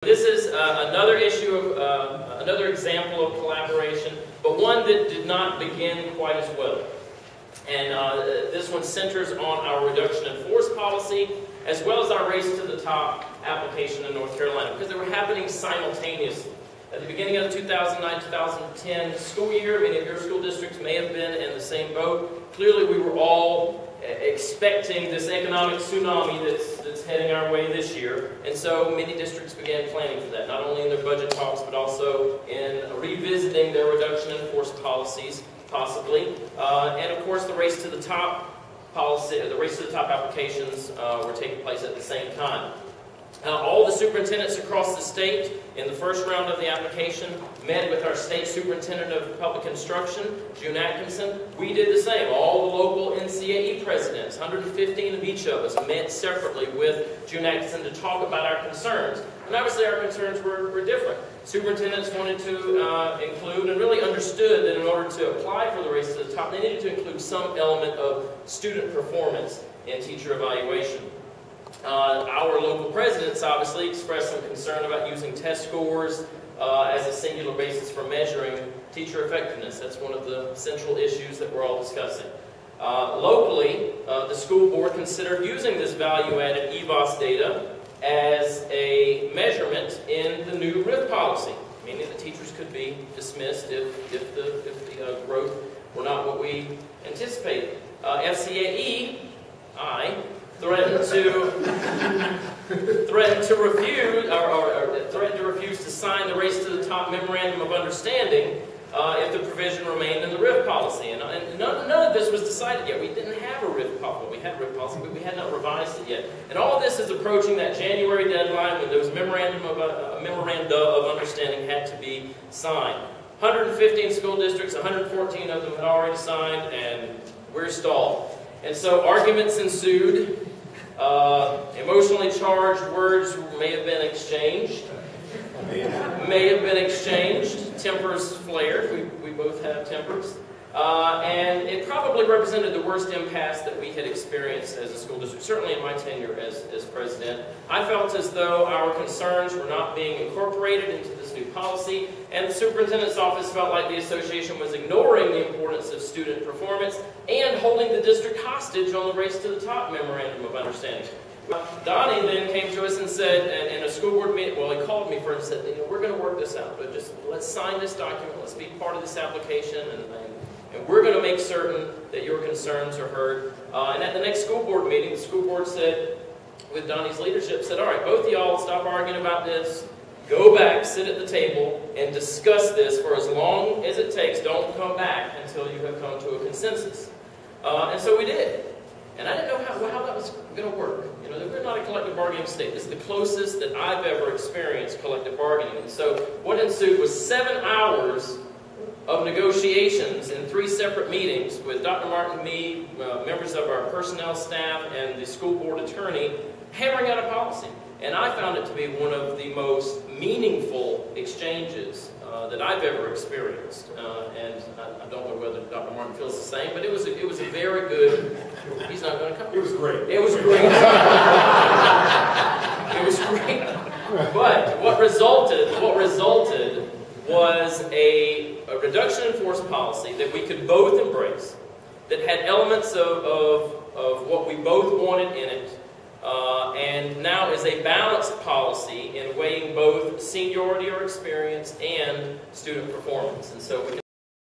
This is another issue of another example of collaboration, but one that did not begin quite as well. And this one centers on our reduction in force policy, as well as our race to the top application in North Carolina, because they were happening simultaneously. At the beginning of the 2009-2010 school year, many of your school districts may have been in the same boat. Clearly, we were all expecting this economic tsunami that's heading our way this year, and so many districts began planning for that, not only in their budget talks, but also in revisiting their reduction in force policies, possibly. And of course, the race to the top policy, the race to the top applications were taking place at the same time. All the superintendents across the state in the first round of the application met with our state superintendent of public instruction, June Atkinson. We did the same. All the local FCAE presidents, 115 of each of us, met separately with June Atkinson to talk about our concerns. And obviously our concerns were different. Superintendents wanted to include and really understood that in order to apply for the race to the top, they needed to include some element of student performance in teacher evaluation. Our local presidents obviously expressed some concern about using test scores as a singular basis for measuring teacher effectiveness. That's one of the central issues that we're all discussing. Locally, the school board considered using this value-added EVOS data as a measurement in the new RIF policy, meaning that teachers could be dismissed if the growth were not what we anticipated. FCAE, threatened to refuse to sign the race to the top memorandum of understanding if the provision remained in the RIF policy. And none of this was decided yet. We didn't have a RIF policy. We had a RIF policy, but we had not revised it yet. And all of this is approaching that January deadline when those memoranda of understanding had to be signed. 115 school districts, 114 of them had already signed, and we're stalled. And so arguments ensued. Emotionally charged words may have been exchanged. Tempers flared. We both have tempers. And it probably represented the worst impasse that we had experienced as a school district, certainly in my tenure as president. I felt as though our concerns were not being incorporated into this new policy, and the superintendent's office felt like the association was ignoring the importance of student performance and holding the district hostage on the race to the top memorandum of understanding. Donnie then came to us and said, in a school board meeting, well, he called me first and said, we're going to work this out, but just let's sign this document, let's be part of this application, and we're going to make certain that your concerns are heard. And at the next school board meeting, the school board said, with Donnie's leadership, said, all right, both of y'all stop arguing about this, go back, sit at the table, and discuss this for as long as it takes. Don't come back until you have come to a consensus. And so we did. And I didn't know how that was going to work. You know, we're not a collective bargaining state. This is the closest that I've ever experienced collective bargaining. And so what ensued was 7 hours of negotiations in 3 separate meetings with Dr. Martin, me, members of our personnel staff, and the school board attorney, hammering out a policy. And I found it to be one of the most meaningful exchanges that I've ever experienced. And I don't know whether Dr. Martin feels the same, but it was a very good. He's not going to come. It was great. It was great. It was great. But what resulted was a reduction in force policy that we could both embrace, that had elements of what we both wanted in it, and now is a balanced policy in weighing both seniority or experience and student performance. And so we can